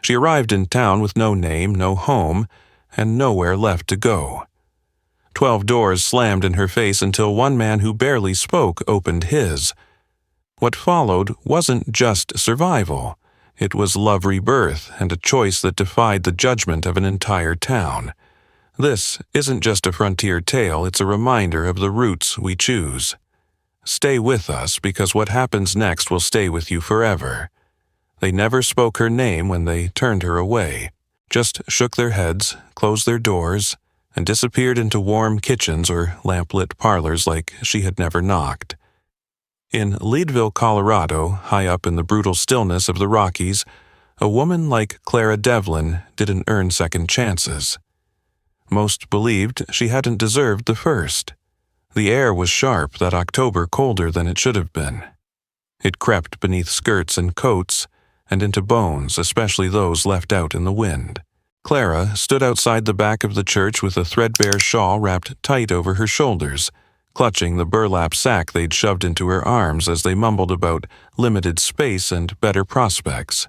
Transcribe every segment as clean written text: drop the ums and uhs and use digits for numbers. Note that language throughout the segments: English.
She arrived in town with no name, no home, and nowhere left to go. 12 doors slammed in her face until one man who barely spoke opened his. What followed wasn't just survival. It was love rebirth and a choice that defied the judgment of an entire town. This isn't just a frontier tale, it's a reminder of the routes we choose. Stay with us, because what happens next will stay with you forever. They never spoke her name when they turned her away, just shook their heads, closed their doors, and disappeared into warm kitchens or lamplit parlors like she had never knocked. In Leadville, Colorado, high up in the brutal stillness of the Rockies, a woman like Clara Devlin didn't earn second chances. Most believed she hadn't deserved the first. The air was sharp that October, colder than it should have been. It crept beneath skirts and coats, and into bones, especially those left out in the wind. Clara stood outside the back of the church with a threadbare shawl wrapped tight over her shoulders, clutching the burlap sack they'd shoved into her arms as they mumbled about limited space and better prospects.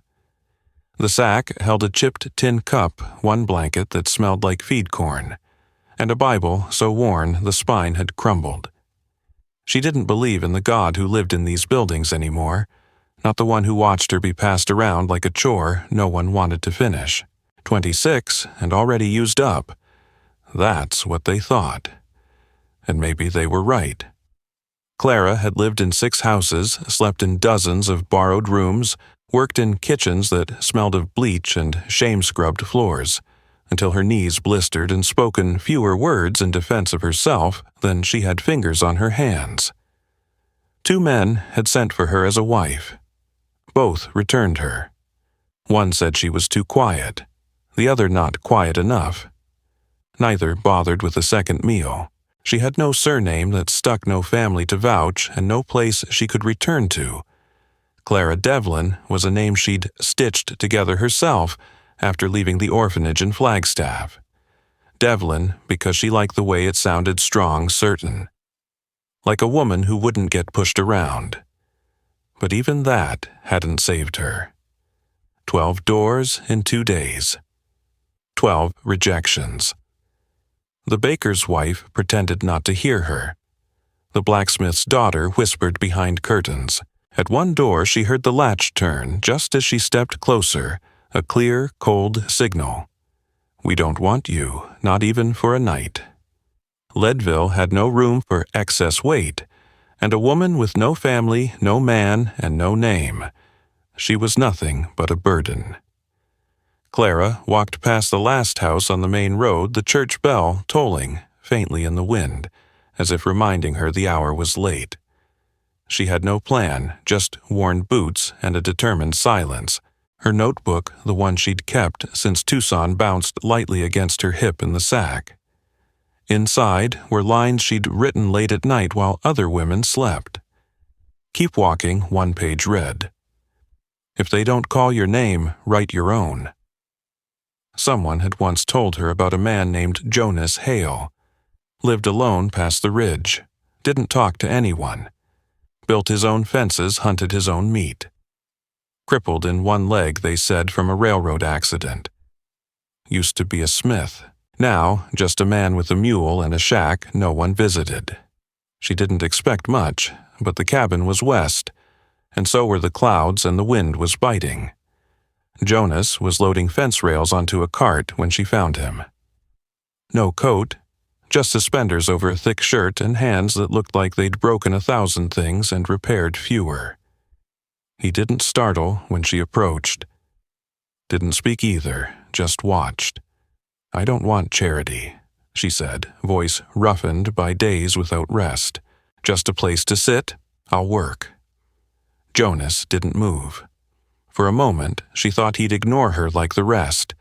The sack held a chipped tin cup, one blanket that smelled like feed corn, and a Bible so worn the spine had crumbled. She didn't believe in the God who lived in these buildings anymore, not the one who watched her be passed around like a chore no one wanted to finish. 26 and already used up. That's what they thought. And maybe they were right. Clara had lived in 6 houses, slept in dozens of borrowed rooms, worked in kitchens that smelled of bleach and shame-scrubbed floors, until her knees blistered and spoken fewer words in defense of herself than she had fingers on her hands. 2 men had sent for her as a wife. Both returned her. One said she was too quiet, the other not quiet enough. Neither bothered with a second meal. She had no surname that stuck, no family to vouch, and no place she could return to. Clara Devlin was a name she'd stitched together herself after leaving the orphanage in Flagstaff. Devlin because she liked the way it sounded strong, certain. Like a woman who wouldn't get pushed around. But even that hadn't saved her. 12 doors in 2 days. 12 rejections. The baker's wife pretended not to hear her. The blacksmith's daughter whispered behind curtains. At one door she heard the latch turn just as she stepped closer, a clear, cold signal. We don't want you, not even for a night. Leadville had no room for excess weight, and a woman with no family, no man, and no name. She was nothing but a burden. Clara walked past the last house on the main road, the church bell tolling faintly in the wind, as if reminding her the hour was late. She had no plan, just worn boots and a determined silence. Her notebook, the one she'd kept since Tucson, bounced lightly against her hip in the sack. Inside were lines she'd written late at night while other women slept. Keep walking, one page read. If they don't call your name, write your own. Someone had once told her about a man named Jonas Hale. Lived alone past the ridge. Didn't talk to anyone. Built his own fences, hunted his own meat. Crippled in one leg, they said, from a railroad accident. Used to be a smith. Now, just a man with a mule and a shack no one visited. She didn't expect much, but the cabin was west, and so were the clouds and the wind was biting. Jonas was loading fence rails onto a cart when she found him. No coat, just suspenders over a thick shirt and hands that looked like they'd broken 1,000 things and repaired fewer. He didn't startle when she approached. Didn't speak either, just watched. I don't want charity, she said, voice roughened by days without rest. Just a place to sit, I'll work. Jonas didn't move. For a moment, she thought he'd ignore her like the rest,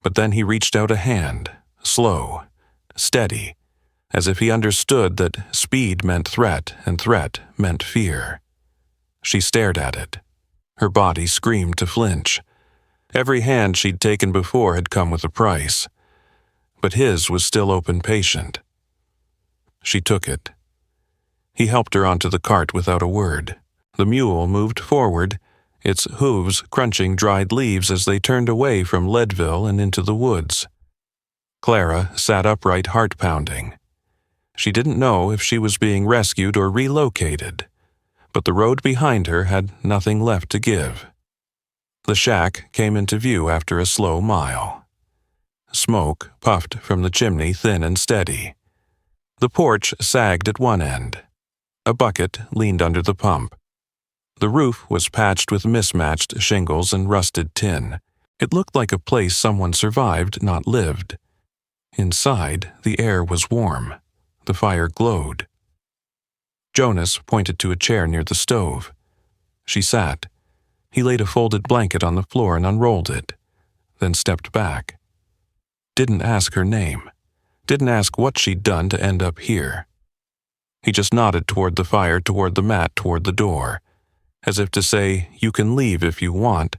but then he reached out a hand, slow, steady, as if he understood that speed meant threat and threat meant fear. She stared at it. Her body screamed to flinch. Every hand she'd taken before had come with a price, but his was still open, patient. She took it. He helped her onto the cart without a word. The mule moved forward, its hooves crunching dried leaves as they turned away from Leadville and into the woods. Clara sat upright, heart-pounding. She didn't know if she was being rescued or relocated, but the road behind her had nothing left to give. The shack came into view after a slow mile. Smoke puffed from the chimney, thin and steady. The porch sagged at one end. A bucket leaned under the pump. The roof was patched with mismatched shingles and rusted tin. It looked like a place someone survived, not lived. Inside, the air was warm. The fire glowed. Jonas pointed to a chair near the stove. She sat. He laid a folded blanket on the floor and unrolled it, then stepped back. Didn't ask her name. Didn't ask what she'd done to end up here. He just nodded toward the fire, toward the mat, toward the door, as if to say, you can leave if you want,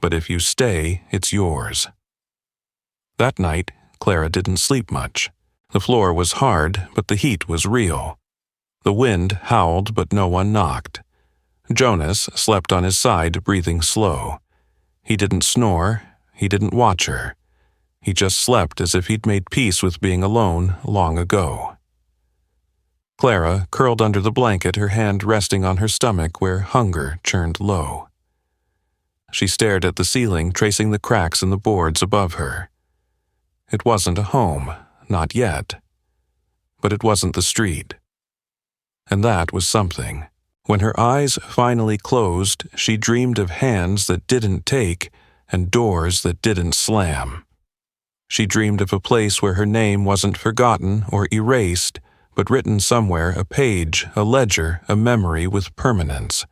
but if you stay, it's yours. That night, Clara didn't sleep much. The floor was hard, but the heat was real. The wind howled, but no one knocked. Jonas slept on his side, breathing slow. He didn't snore. He didn't watch her. He just slept as if he'd made peace with being alone long ago. Clara curled under the blanket, her hand resting on her stomach where hunger churned low. She stared at the ceiling, tracing the cracks in the boards above her. It wasn't a home, not yet. But it wasn't the street. And that was something. When her eyes finally closed, she dreamed of hands that didn't take and doors that didn't slam. She dreamed of a place where her name wasn't forgotten or erased, but written somewhere, a page, a ledger, a memory with permanence.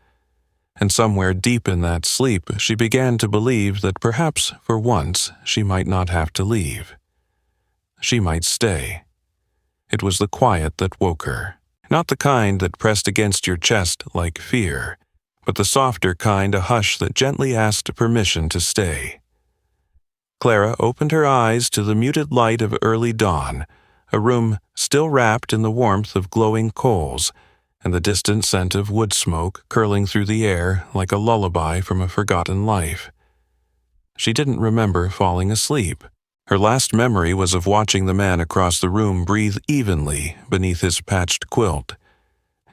And somewhere deep in that sleep, she began to believe that perhaps, for once, she might not have to leave. She might stay. It was the quiet that woke her. Not the kind that pressed against your chest like fear, but the softer kind, a hush that gently asked permission to stay. Clara opened her eyes to the muted light of early dawn, a room still wrapped in the warmth of glowing coals, and the distant scent of wood smoke curling through the air like a lullaby from a forgotten life. She didn't remember falling asleep. Her last memory was of watching the man across the room breathe evenly beneath his patched quilt.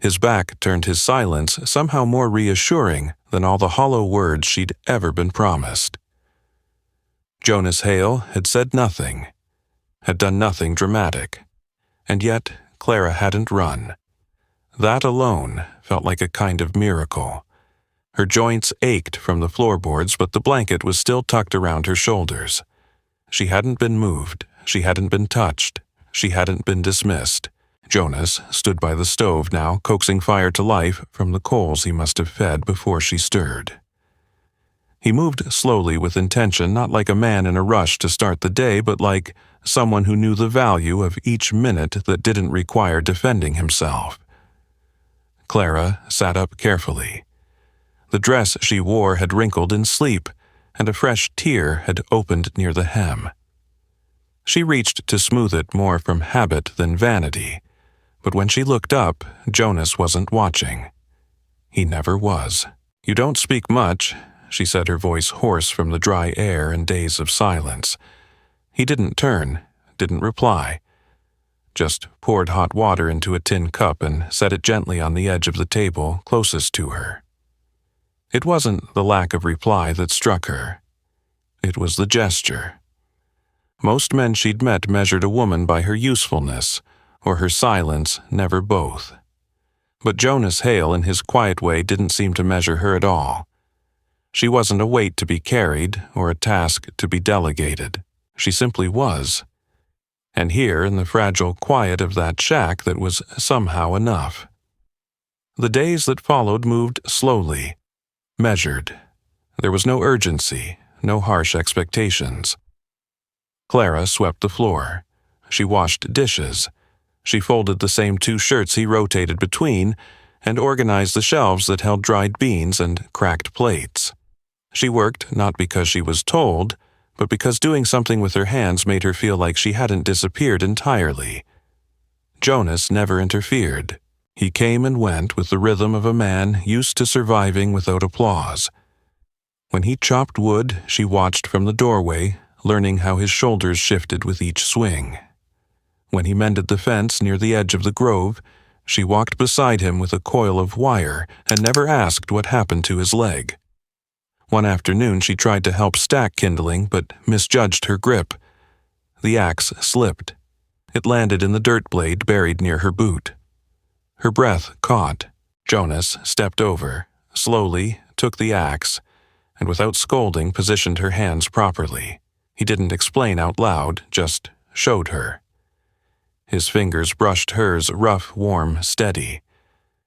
His back turned his silence somehow more reassuring than all the hollow words she'd ever been promised. Jonas Hale had said nothing, had done nothing dramatic, and yet Clara hadn't run. That alone felt like a kind of miracle. Her joints ached from the floorboards, but the blanket was still tucked around her shoulders. She hadn't been moved. She hadn't been touched. She hadn't been dismissed. Jonas stood by the stove now, coaxing fire to life from the coals he must have fed before she stirred. He moved slowly with intention, not like a man in a rush to start the day, but like someone who knew the value of each minute that didn't require defending himself. Clara sat up carefully. The dress she wore had wrinkled in sleep, and a fresh tear had opened near the hem. She reached to smooth it more from habit than vanity, but when she looked up, Jonas wasn't watching. He never was. "You don't speak much," she said, her voice hoarse from the dry air and days of silence. He didn't turn, didn't reply, just poured hot water into a tin cup and set it gently on the edge of the table closest to her. It wasn't the lack of reply that struck her. It was the gesture. Most men she'd met measured a woman by her usefulness, or her silence, never both. But Jonas Hale, in his quiet way, didn't seem to measure her at all. She wasn't a weight to be carried or a task to be delegated. She simply was. And here, in the fragile quiet of that shack, that was somehow enough. The days that followed moved slowly, measured. There was no urgency, no harsh expectations. Clara swept the floor. She washed dishes. She folded the same 2 shirts he rotated between and organized the shelves that held dried beans and cracked plates. She worked not because she was told, but because doing something with her hands made her feel like she hadn't disappeared entirely. Jonas never interfered. He came and went with the rhythm of a man used to surviving without applause. When he chopped wood, she watched from the doorway, learning how his shoulders shifted with each swing. When he mended the fence near the edge of the grove, she walked beside him with a coil of wire and never asked what happened to his leg. One afternoon she tried to help stack kindling but misjudged her grip. The axe slipped. It landed in the dirt blade buried near her boot. Her breath caught. Jonas stepped over, slowly took the axe, and without scolding positioned her hands properly. He didn't explain out loud, just showed her. His fingers brushed hers, rough, warm, steady.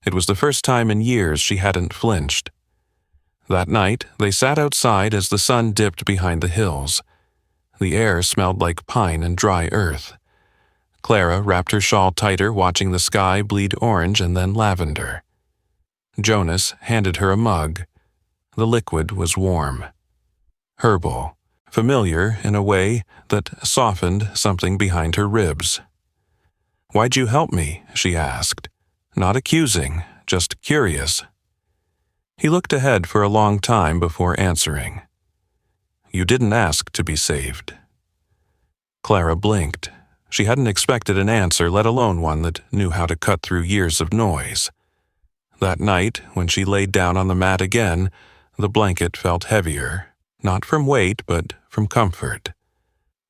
It was the first time in years she hadn't flinched. That night, they sat outside as the sun dipped behind the hills. The air smelled like pine and dry earth. Clara wrapped her shawl tighter, watching the sky bleed orange and then lavender. Jonas handed her a mug. The liquid was warm. Herbal, familiar in a way that softened something behind her ribs. "Why'd you help me?" she asked. Not accusing, just curious. He looked ahead for a long time before answering. "You didn't ask to be saved." Clara blinked. She hadn't expected an answer, let alone one that knew how to cut through years of noise. That night, when she laid down on the mat again, the blanket felt heavier, not from weight, but from comfort,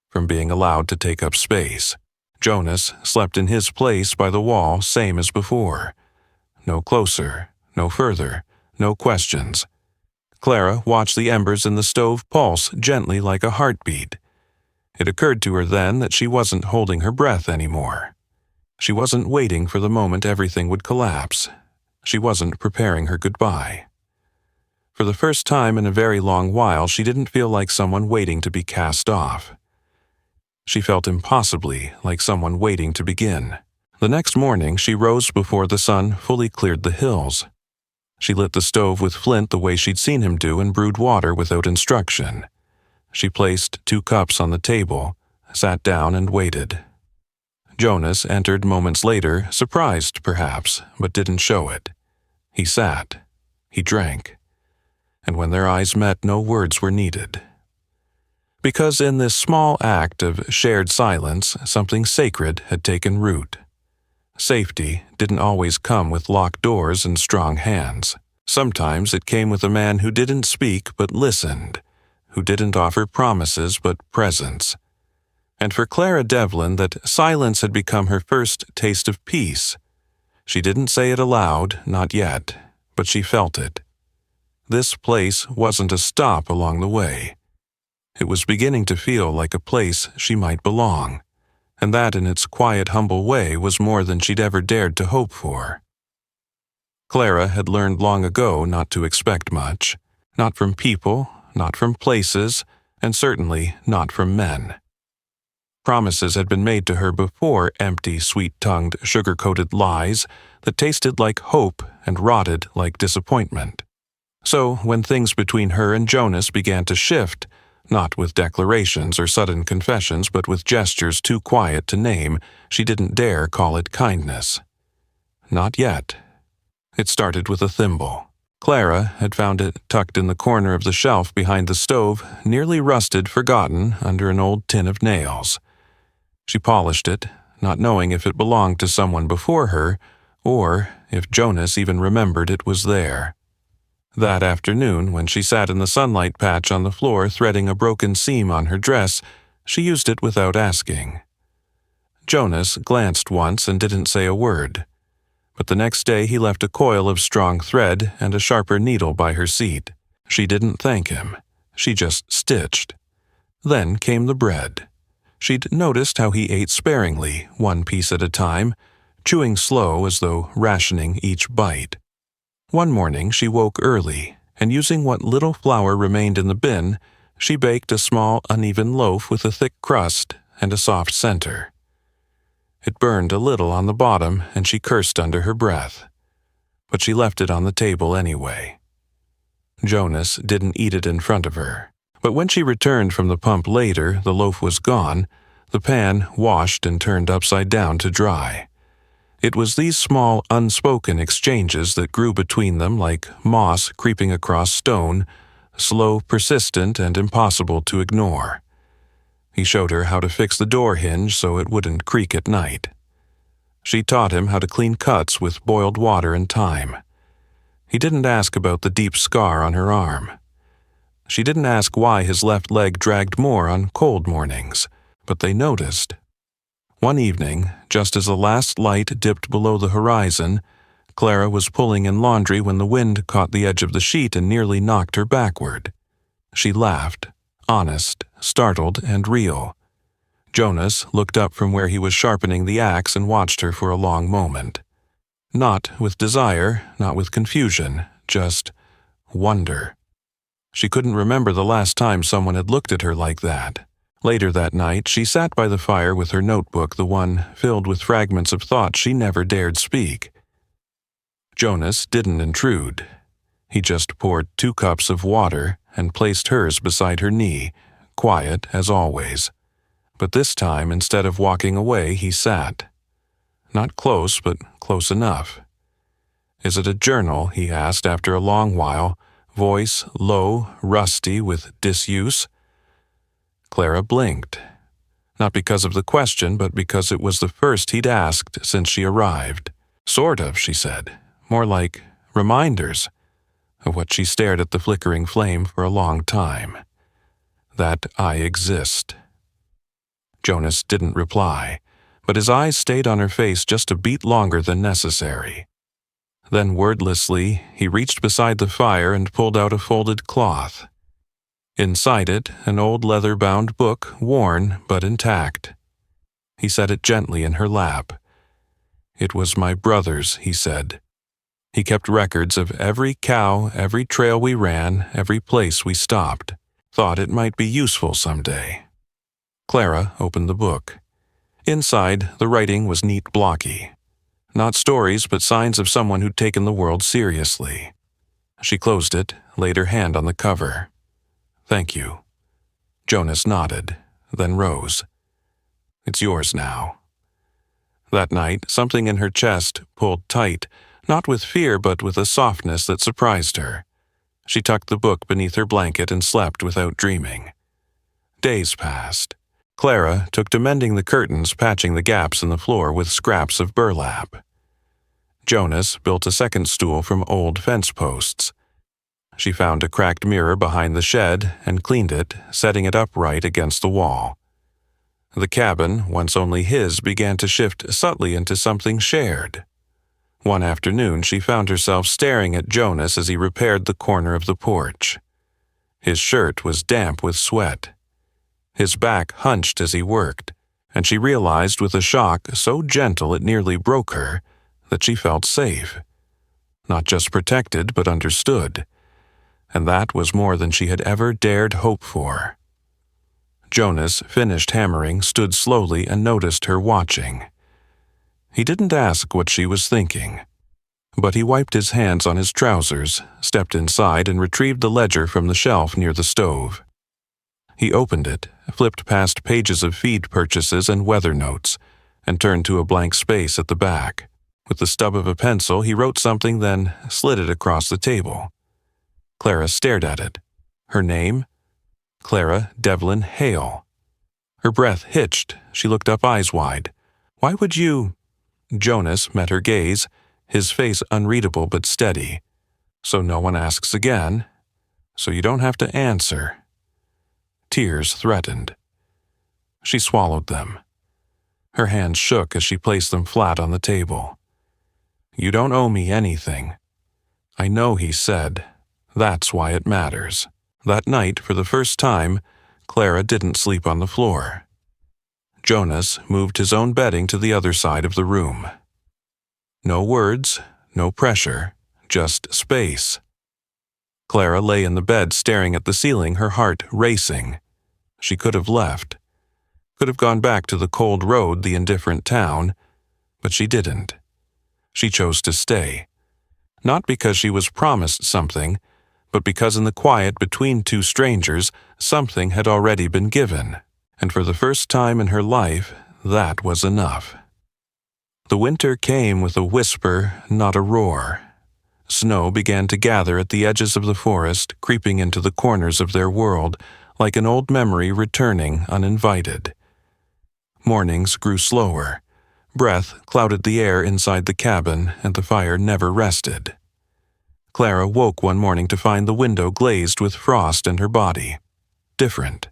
from being allowed to take up space. Jonas slept in his place by the wall, same as before. No closer, no further, no questions. Clara watched the embers in the stove pulse gently like a heartbeat. It occurred to her then that she wasn't holding her breath anymore. She wasn't waiting for the moment everything would collapse. She wasn't preparing her goodbye. For the first time in a very long while, she didn't feel like someone waiting to be cast off. She felt impossibly like someone waiting to begin. The next morning, she rose before the sun fully cleared the hills. She lit the stove with flint the way she'd seen him do and brewed water without instruction. She placed 2 cups on the table, sat down and waited. Jonas entered moments later, surprised perhaps, but didn't show it. He sat. He drank. And when their eyes met, no words were needed. Because in this small act of shared silence, something sacred had taken root. Safety didn't always come with locked doors and strong hands. Sometimes it came with a man who didn't speak but listened, who didn't offer promises but presence. And for Clara Devlin, that silence had become her first taste of peace. She didn't say it aloud, not yet, but she felt it. This place wasn't a stop along the way. It was beginning to feel like a place she might belong, and that in its quiet, humble way was more than she'd ever dared to hope for. Clara had learned long ago not to expect much, not from people, not from places, and certainly not from men. Promises had been made to her before, empty, sweet-tongued, sugar-coated lies that tasted like hope and rotted like disappointment. So when things between her and Jonas began to shift, not with declarations or sudden confessions, but with gestures too quiet to name, she didn't dare call it kindness. Not yet. It started with a thimble. Clara had found it tucked in the corner of the shelf behind the stove, nearly rusted, forgotten, under an old tin of nails. She polished it, not knowing if it belonged to someone before her, or if Jonas even remembered it was there. That afternoon, when she sat in the sunlight patch on the floor threading a broken seam on her dress, she used it without asking. Jonas glanced once and didn't say a word, but the next day he left a coil of strong thread and a sharper needle by her seat. She didn't thank him. She just stitched. Then came the bread. She'd noticed how he ate sparingly, 1 piece at a time, chewing slow as though rationing each bite. One morning she woke early, and using what little flour remained in the bin, she baked a small, uneven loaf with a thick crust and a soft center. It burned a little on the bottom, and she cursed under her breath. But she left it on the table anyway. Jonas didn't eat it in front of her, but when she returned from the pump later, the loaf was gone, the pan washed and turned upside down to dry. It was these small, unspoken exchanges that grew between them like moss creeping across stone slow, persistent, and impossible to ignore. He showed her how to fix the door hinge so it wouldn't creak at night. She taught him how to clean cuts with boiled water and thyme. He didn't ask about the deep scar on her arm. She didn't ask why his left leg dragged more on cold mornings, but they noticed. One evening, just as the last light dipped below the horizon, Clara was pulling in laundry when the wind caught the edge of the sheet and nearly knocked her backward. She laughed, honest, startled, and real. Jonas looked up from where he was sharpening the axe and watched her for a long moment. Not with desire, not with confusion, just wonder. She couldn't remember the last time someone had looked at her like that. Later that night, she sat by the fire with her notebook, the one filled with fragments of thought she never dared speak. Jonas didn't intrude. He just poured 2 cups of water and placed hers beside her knee, quiet as always. But this time, instead of walking away, he sat. Not close, but close enough. "Is it a journal?" he asked after a long while, voice low, rusty with disuse. Clara blinked. Not because of the question, but because it was the first he'd asked since she arrived. "Sort of," she said. "More like reminders," of what she stared at the flickering flame for a long time. "That I exist." Jonas didn't reply, but his eyes stayed on her face just a beat longer than necessary. Then wordlessly, he reached beside the fire and pulled out a folded cloth. Inside it, an old leather-bound book, worn but intact. He set it gently in her lap. "It was my brother's," he said. "He kept records of every cow, every trail we ran, every place we stopped. Thought it might be useful someday." Clara opened the book. Inside, the writing was neat, blocky. Not stories, but signs of someone who'd taken the world seriously. She closed it, laid her hand on the cover. "Thank you." Jonas nodded, then rose. "It's yours now." That night, something in her chest pulled tight, not with fear but with a softness that surprised her. She tucked the book beneath her blanket and slept without dreaming. Days passed. Clara took to mending the curtains, patching the gaps in the floor with scraps of burlap. Jonas built a second stool from old fence posts. She found a cracked mirror behind the shed and cleaned it, setting it upright against the wall. The cabin, once only his, began to shift subtly into something shared. One afternoon, she found herself staring at Jonas as he repaired the corner of the porch. His shirt was damp with sweat. His back hunched as he worked, and she realized with a shock so gentle it nearly broke her that she felt safe. Not just protected, but understood. And that was more than she had ever dared hope for. Jonas finished hammering, stood slowly, and noticed her watching. He didn't ask what she was thinking, but he wiped his hands on his trousers, stepped inside, and retrieved the ledger from the shelf near the stove. He opened it, flipped past pages of feed purchases and weather notes, and turned to a blank space at the back. With the stub of a pencil, he wrote something, then slid it across the table. Clara stared at it. Her name? Clara Devlin Hale. Her breath hitched. She looked up eyes wide. "Why would you—" Jonas met her gaze, his face unreadable but steady. "So no one asks again. So you don't have to answer." Tears threatened. She swallowed them. Her hands shook as she placed them flat on the table. "You don't owe me anything." "I know," he said. "That's why it matters." That night, for the first time, Clara didn't sleep on the floor. Jonas moved his own bedding to the other side of the room. No words, no pressure, just space. Clara lay in the bed staring at the ceiling, her heart racing. She could have left. Could have gone back to the cold road, the indifferent town, but she didn't. She chose to stay. Not because she was promised something, but because in the quiet between two strangers, something had already been given, and for the first time in her life, that was enough. The winter came with a whisper, not a roar. Snow began to gather at the edges of the forest, creeping into the corners of their world, like an old memory returning uninvited. Mornings grew slower. Breath clouded the air inside the cabin, and the fire never rested. Clara woke one morning to find the window glazed with frost in her body. Different.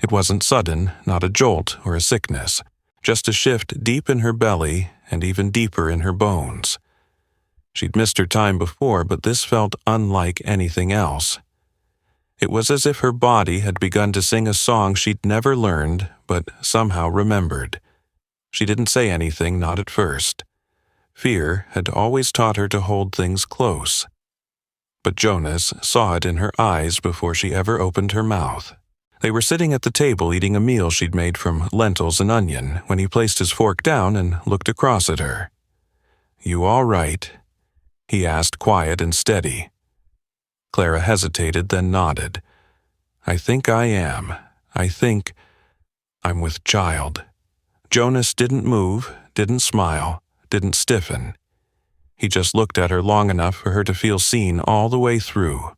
It wasn't sudden, not a jolt or a sickness, just a shift deep in her belly and even deeper in her bones. She'd missed her time before, but this felt unlike anything else. It was as if her body had begun to sing a song she'd never learned, but somehow remembered. She didn't say anything, not at first. Fear had always taught her to hold things close. But Jonas saw it in her eyes before she ever opened her mouth. They were sitting at the table eating a meal she'd made from lentils and onion when he placed his fork down and looked across at her. "You all right?" he asked, quiet and steady. Clara hesitated, then nodded. "I think I am. I think I'm with child." Jonas didn't move, didn't smile, didn't stiffen. He just looked at her long enough for her to feel seen all the way through.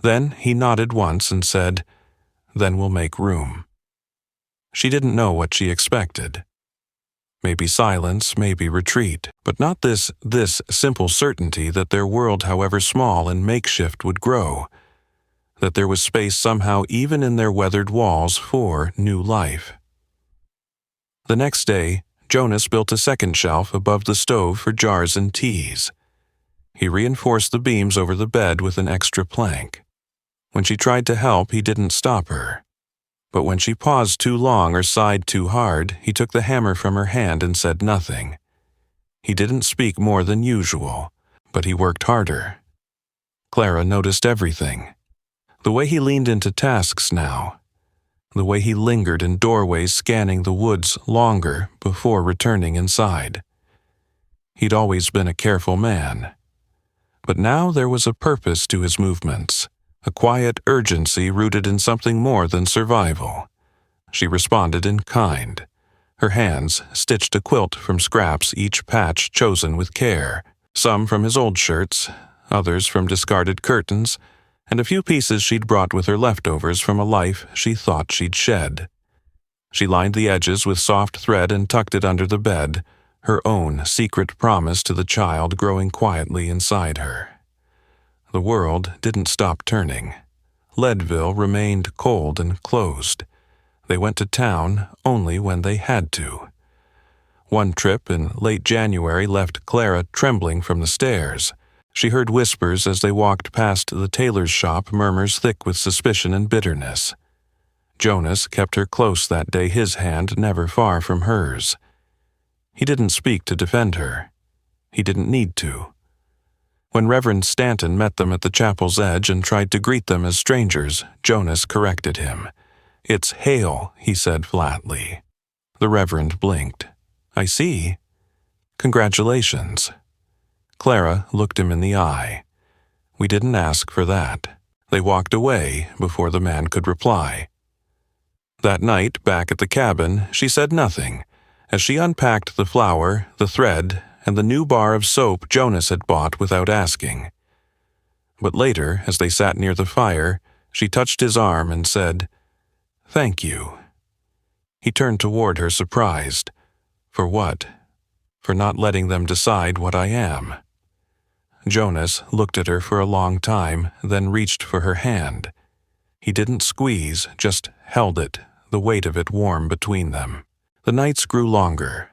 Then he nodded once and said, "Then we'll make room." She didn't know what she expected. Maybe silence, maybe retreat, but not this simple certainty that their world, however small and makeshift, would grow, that there was space somehow even in their weathered walls for new life. The next day, Jonas built a second shelf above the stove for jars and teas. He reinforced the beams over the bed with an extra plank. When she tried to help, he didn't stop her. But when she paused too long or sighed too hard, he took the hammer from her hand and said nothing. He didn't speak more than usual, but he worked harder. Clara noticed everything. The way he leaned into tasks now. The way he lingered in doorways scanning the woods longer before returning inside. He'd always been a careful man. But now there was a purpose to his movements. A quiet urgency rooted in something more than survival. She responded in kind. Her hands stitched a quilt from scraps, each patch chosen with care, some from his old shirts, others from discarded curtains, and a few pieces she'd brought with her leftovers from a life she thought she'd shed. She lined the edges with soft thread and tucked it under the bed, her own secret promise to the child growing quietly inside her. The world didn't stop turning. Leadville remained cold and closed. They went to town only when they had to. One trip in late January left Clara trembling from the stairs. She heard whispers as they walked past the tailor's shop, murmurs thick with suspicion and bitterness. Jonas kept her close that day, his hand never far from hers. He didn't speak to defend her. He didn't need to. When Reverend Stanton met them at the chapel's edge and tried to greet them as strangers, Jonas corrected him. "It's Hale," he said flatly. The Reverend blinked. "I see. Congratulations." Clara looked him in the eye. "We didn't ask for that." They walked away before the man could reply. That night, back at the cabin, she said nothing, as she unpacked the flour, the thread, and the new bar of soap Jonas had bought without asking. But later, as they sat near the fire, she touched his arm and said, "Thank you." He turned toward her, surprised. "For what?" "For not letting them decide what I am." Jonas looked at her for a long time, then reached for her hand. He didn't squeeze, just held it, the weight of it warm between them. The nights grew longer.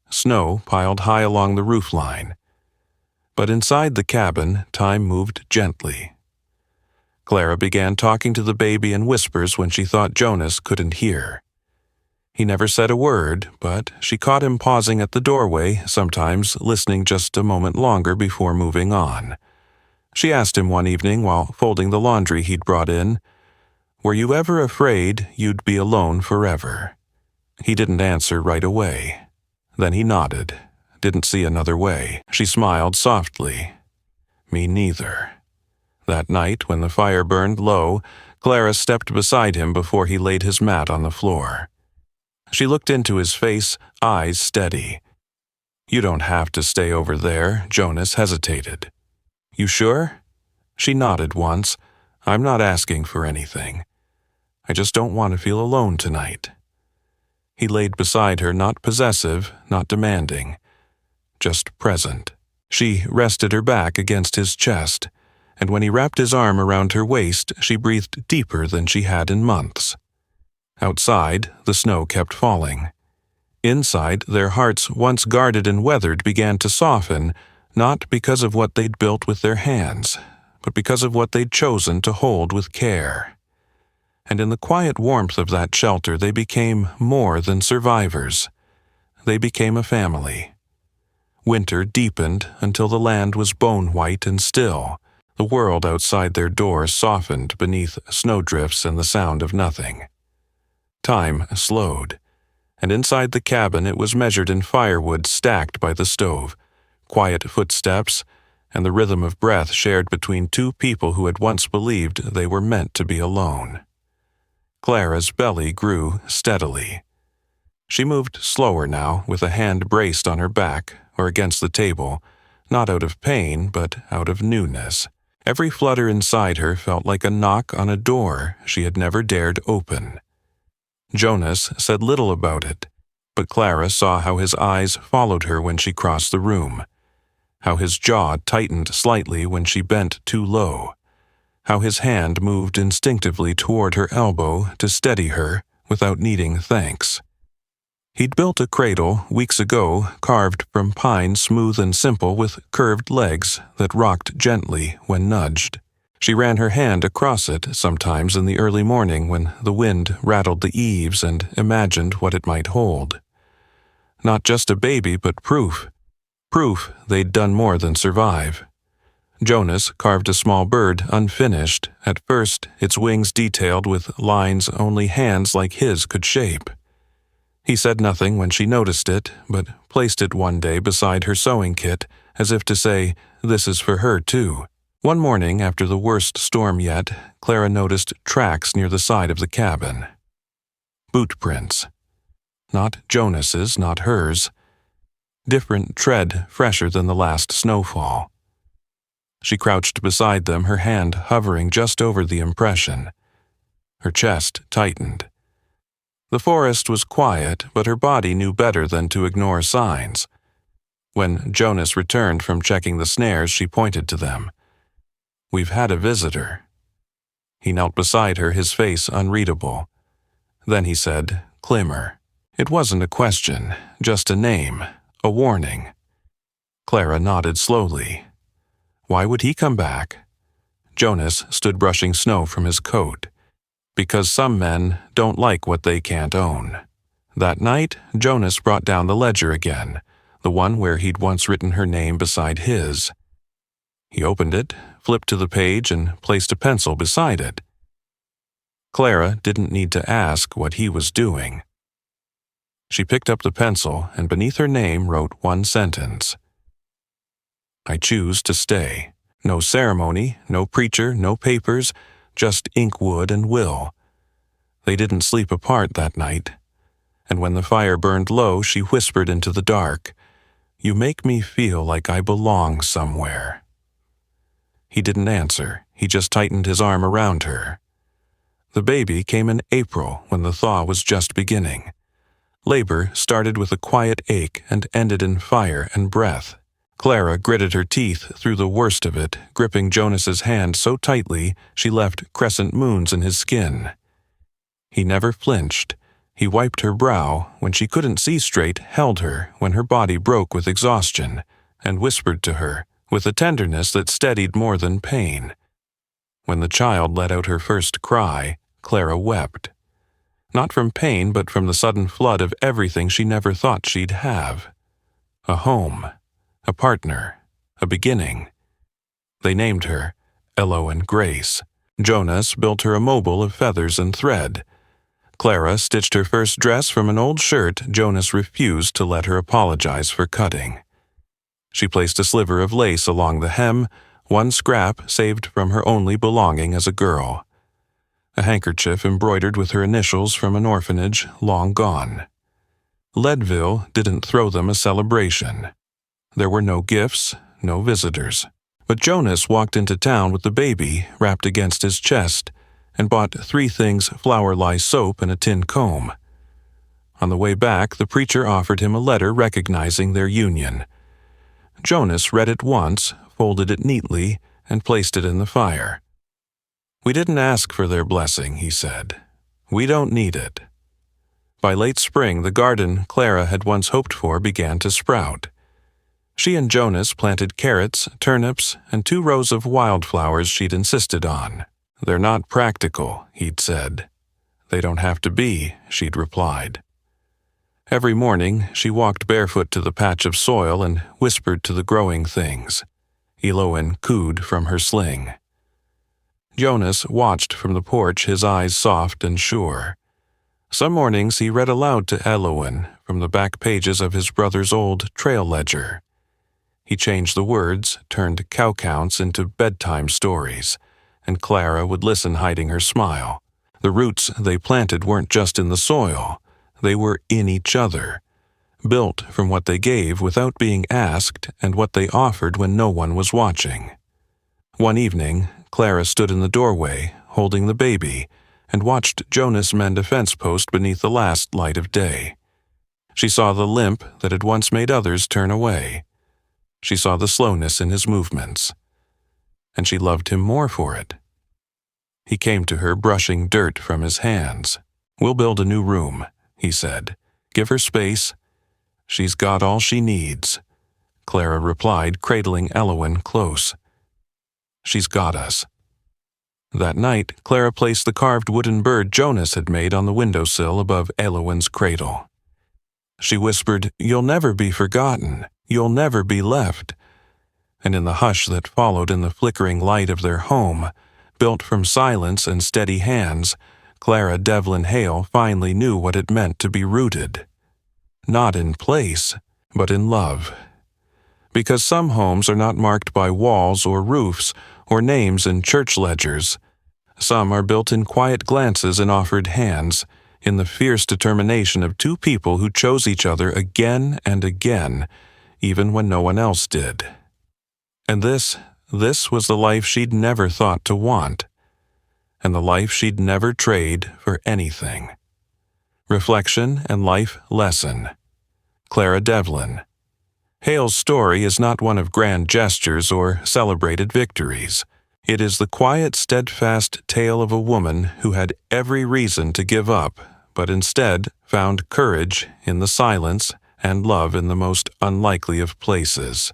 Snow piled high along the roofline. But inside the cabin, time moved gently. Clara began talking to the baby in whispers when she thought Jonas couldn't hear. He never said a word, but she caught him pausing at the doorway, sometimes listening just a moment longer before moving on. She asked him one evening while folding the laundry he'd brought in, "Were you ever afraid you'd be alone forever?" He didn't answer right away. Then he nodded. Didn't see another way. She smiled softly. "Me neither." That night, when the fire burned low, Clara stepped beside him before he laid his mat on the floor. She looked into his face, eyes steady. You don't have to stay over there, Jonas hesitated. You sure? She nodded once. I'm not asking for anything. I just don't want to feel alone tonight. He laid beside her, not possessive, not demanding, just present. She rested her back against his chest, and when he wrapped his arm around her waist, she breathed deeper than she had in months. Outside, the snow kept falling. Inside, their hearts, once guarded and weathered, began to soften, not because of what they'd built with their hands, but because of what they'd chosen to hold with care. And in the quiet warmth of that shelter, they became more than survivors. They became a family. Winter deepened until the land was bone-white and still. The world outside their door softened beneath snowdrifts and the sound of nothing. Time slowed, and inside the cabin it was measured in firewood stacked by the stove, quiet footsteps, and the rhythm of breath shared between two people who had once believed they were meant to be alone. Clara's belly grew steadily. She moved slower now, with a hand braced on her back or against the table, not out of pain, but out of newness. Every flutter inside her felt like a knock on a door she had never dared open. Jonas said little about it, but Clara saw how his eyes followed her when she crossed the room, how his jaw tightened slightly when she bent too low, how his hand moved instinctively toward her elbow to steady her without needing thanks. He'd built a cradle weeks ago, carved from pine, smooth and simple, with curved legs that rocked gently when nudged. She ran her hand across it sometimes in the early morning when the wind rattled the eaves and imagined what it might hold. Not just a baby, but proof. Proof they'd done more than survive. Jonas carved a small bird unfinished, at first its wings detailed with lines only hands like his could shape. He said nothing when she noticed it, but placed it one day beside her sewing kit, as if to say, this is for her too. One morning, after the worst storm yet, Clara noticed tracks near the side of the cabin. Boot prints. Not Jonas's, not hers. Different tread, fresher than the last snowfall. She crouched beside them, her hand hovering just over the impression. Her chest tightened. The forest was quiet, but her body knew better than to ignore signs. When Jonas returned from checking the snares, she pointed to them. We've had a visitor. He knelt beside her, his face unreadable. Then he said, Climmer. It wasn't a question, just a name, a warning. Clara nodded slowly. Why would he come back? Jonas stood brushing snow from his coat. Because some men don't like what they can't own. That night, Jonas brought down the ledger again, the one where he'd once written her name beside his. He opened it, flipped to the page, and placed a pencil beside it. Clara didn't need to ask what he was doing. She picked up the pencil and beneath her name wrote one sentence. I choose to stay. No ceremony, no preacher, no papers, just ink, wood, and will. They didn't sleep apart that night, and when the fire burned low, she whispered into the dark, You make me feel like I belong somewhere. He didn't answer, he just tightened his arm around her. The baby came in April when the thaw was just beginning. Labor started with a quiet ache and ended in fire and breath. Clara gritted her teeth through the worst of it, gripping Jonas's hand so tightly she left crescent moons in his skin. He never flinched. He wiped her brow when she couldn't see straight, held her when her body broke with exhaustion, and whispered to her, with a tenderness that steadied more than pain. When the child let out her first cry, Clara wept. Not from pain, but from the sudden flood of everything she never thought she'd have. A home. A partner, a beginning. They named her Elo and Grace. Jonas built her a mobile of feathers and thread. Clara stitched her first dress from an old shirt Jonas refused to let her apologize for cutting. She placed a sliver of lace along the hem, one scrap saved from her only belonging as a girl. A handkerchief embroidered with her initials from an orphanage long gone. Leadville didn't throw them a celebration. There were no gifts, no visitors. But Jonas walked into town with the baby wrapped against his chest and bought 3 things flour lye soap and a tin comb. On the way back, the preacher offered him a letter recognizing their union. Jonas read it once, folded it neatly, and placed it in the fire. "We didn't ask for their blessing," he said. "We don't need it." By late spring, the garden Clara had once hoped for began to sprout. She and Jonas planted carrots, turnips, and 2 rows of wildflowers she'd insisted on. "They're not practical," he'd said. "They don't have to be," she'd replied. Every morning, she walked barefoot to the patch of soil and whispered to the growing things. Eloin cooed from her sling. Jonas watched from the porch, his eyes soft and sure. Some mornings he read aloud to Eloin from the back pages of his brother's old trail ledger. He changed the words, turned cow counts into bedtime stories, and Clara would listen, hiding her smile. The roots they planted weren't just in the soil, they were in each other, built from what they gave without being asked and what they offered when no one was watching. One evening, Clara stood in the doorway, holding the baby, and watched Jonas mend a fence post beneath the last light of day. She saw the limp that had once made others turn away. She saw the slowness in his movements, and she loved him more for it. He came to her, brushing dirt from his hands. "We'll build a new room," he said. "Give her space. She's got all she needs," Clara replied, cradling Eloin close. "She's got us." That night, Clara placed the carved wooden bird Jonas had made on the windowsill above Eloin's cradle. She whispered, "You'll never be forgotten. You'll never be left." And in the hush that followed, in the flickering light of their home, built from silence and steady hands, Clara Devlin Hale finally knew what it meant to be rooted. Not in place, but in love. Because some homes are not marked by walls or roofs or names in church ledgers. Some are built in quiet glances and offered hands, in the fierce determination of 2 people who chose each other again and again, even when no one else did. And this was the life she'd never thought to want, and the life she'd never trade for anything. Reflection and life lesson. Clara Devlin. Hale's story is not one of grand gestures or celebrated victories. It is the quiet, steadfast tale of a woman who had every reason to give up, but instead found courage in the silence and love in the most unlikely of places.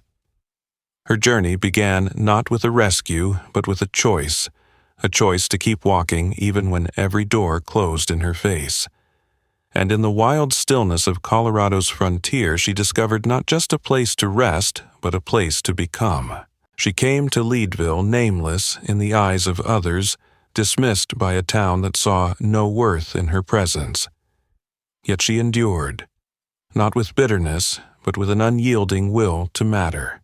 Her journey began not with a rescue, but with a choice to keep walking even when every door closed in her face. And in the wild stillness of Colorado's frontier, she discovered not just a place to rest, but a place to become. She came to Leadville nameless in the eyes of others, dismissed by a town that saw no worth in her presence. Yet she endured, not with bitterness, but with an unyielding will to matter.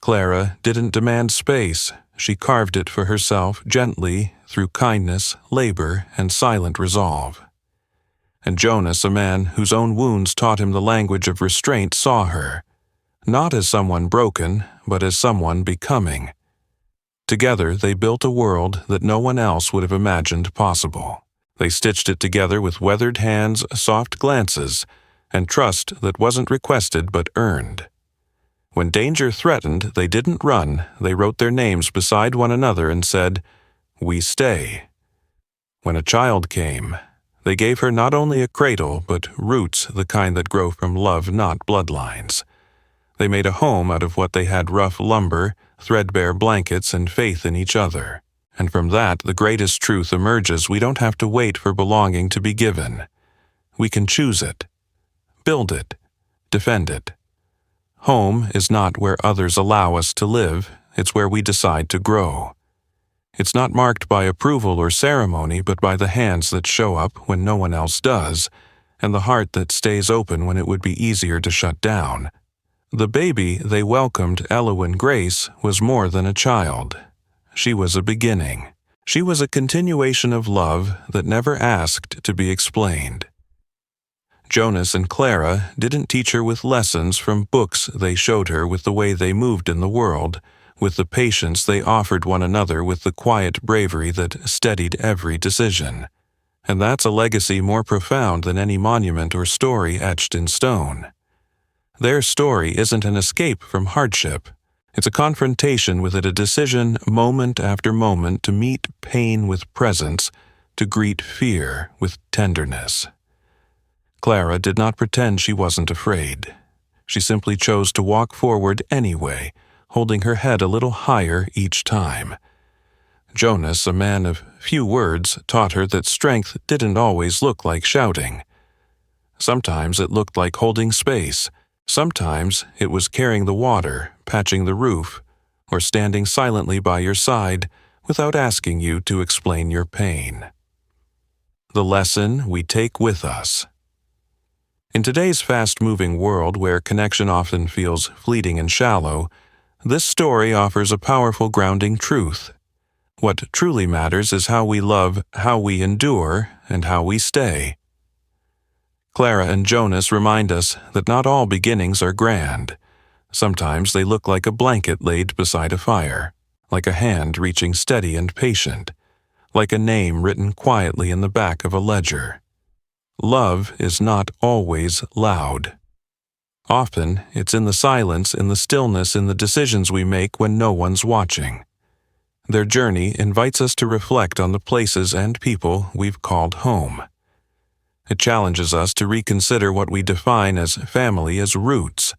Clara didn't demand space. She carved it for herself gently through kindness, labor, and silent resolve. And Jonas, a man whose own wounds taught him the language of restraint, saw her, not as someone broken, but as someone becoming. Together they built a world that no one else would have imagined possible. They stitched it together with weathered hands, soft glances, and trust that wasn't requested but earned. When danger threatened, they didn't run. They wrote their names beside one another and said, "We stay." When a child came, they gave her not only a cradle, but roots, the kind that grow from love, not bloodlines. They made a home out of what they had: rough lumber, threadbare blankets, and faith in each other. And from that, the greatest truth emerges: we don't have to wait for belonging to be given. We can choose it, build it, defend it. Home is not where others allow us to live, it's where we decide to grow. It's not marked by approval or ceremony, but by the hands that show up when no one else does, and the heart that stays open when it would be easier to shut down. The baby they welcomed, Eloin Grace, was more than a child. She was a beginning. She was a continuation of love that never asked to be explained. Jonas and Clara didn't teach her with lessons from books. They showed her with the way they moved in the world, with the patience they offered one another, with the quiet bravery that steadied every decision. And that's a legacy more profound than any monument or story etched in stone. Their story isn't an escape from hardship. It's a confrontation with it, a decision moment after moment to meet pain with presence, to greet fear with tenderness. Clara did not pretend she wasn't afraid. She simply chose to walk forward anyway, holding her head a little higher each time. Jonas, a man of few words, taught her that strength didn't always look like shouting. Sometimes it looked like holding space. Sometimes it was carrying the water, patching the roof, or standing silently by your side without asking you to explain your pain. The lesson we take with us. In today's fast-moving world where connection often feels fleeting and shallow, this story offers a powerful grounding truth. What truly matters is how we love, how we endure, and how we stay. Clara and Jonas remind us that not all beginnings are grand. Sometimes they look like a blanket laid beside a fire, like a hand reaching steady and patient, like a name written quietly in the back of a ledger. Love is not always loud. Often, it's in the silence, in the stillness, in the decisions we make when no one's watching. Their journey invites us to reflect on the places and people we've called home. It challenges us to reconsider what we define as family, as roots.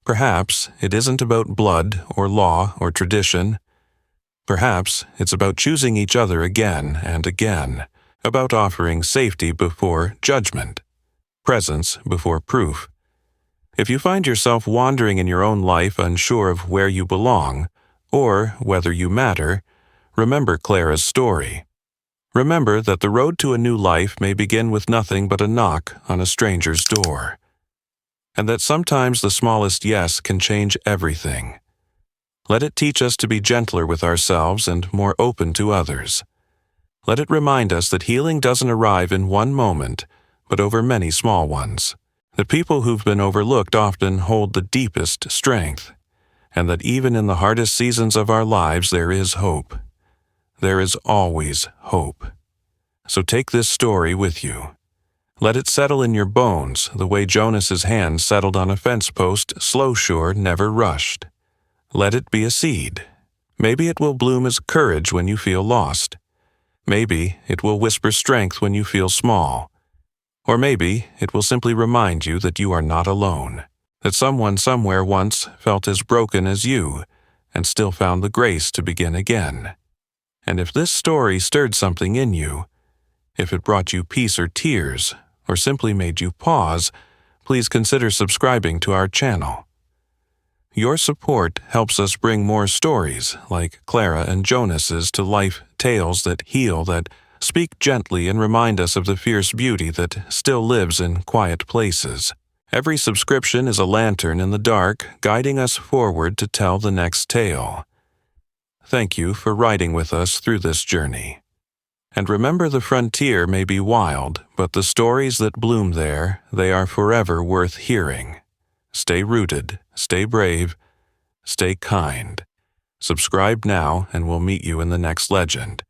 Perhaps it isn't about blood or law or tradition. Perhaps it's about choosing each other again and again, about offering safety before judgment, presence before proof. If you find yourself wandering in your own life, unsure of where you belong, or whether you matter, remember Clara's story. Remember that the road to a new life may begin with nothing but a knock on a stranger's door, and that sometimes the smallest yes can change everything. Let it teach us to be gentler with ourselves and more open to others. Let it remind us that healing doesn't arrive in one moment, but over many small ones. The people who've been overlooked often hold the deepest strength, and that even in the hardest seasons of our lives there is hope. There is always hope. So take this story with you. Let it settle in your bones the way Jonas's hand settled on a fence post, slow sure, never rushed. Let it be a seed. Maybe it will bloom as courage when you feel lost. Maybe it will whisper strength when you feel small. Or maybe it will simply remind you that you are not alone, that someone somewhere once felt as broken as you and still found the grace to begin again. And if this story stirred something in you, if it brought you peace or tears, or simply made you pause, please consider subscribing to our channel. Your support helps us bring more stories like Clara and Jonas's to life, tales that heal, that speak gently and remind us of the fierce beauty that still lives in quiet places. Every subscription is a lantern in the dark, guiding us forward to tell the next tale. Thank you for riding with us through this journey. And remember, the frontier may be wild, but the stories that bloom there, they are forever worth hearing. Stay rooted, stay brave, stay kind. Subscribe now, and we'll meet you in the next legend.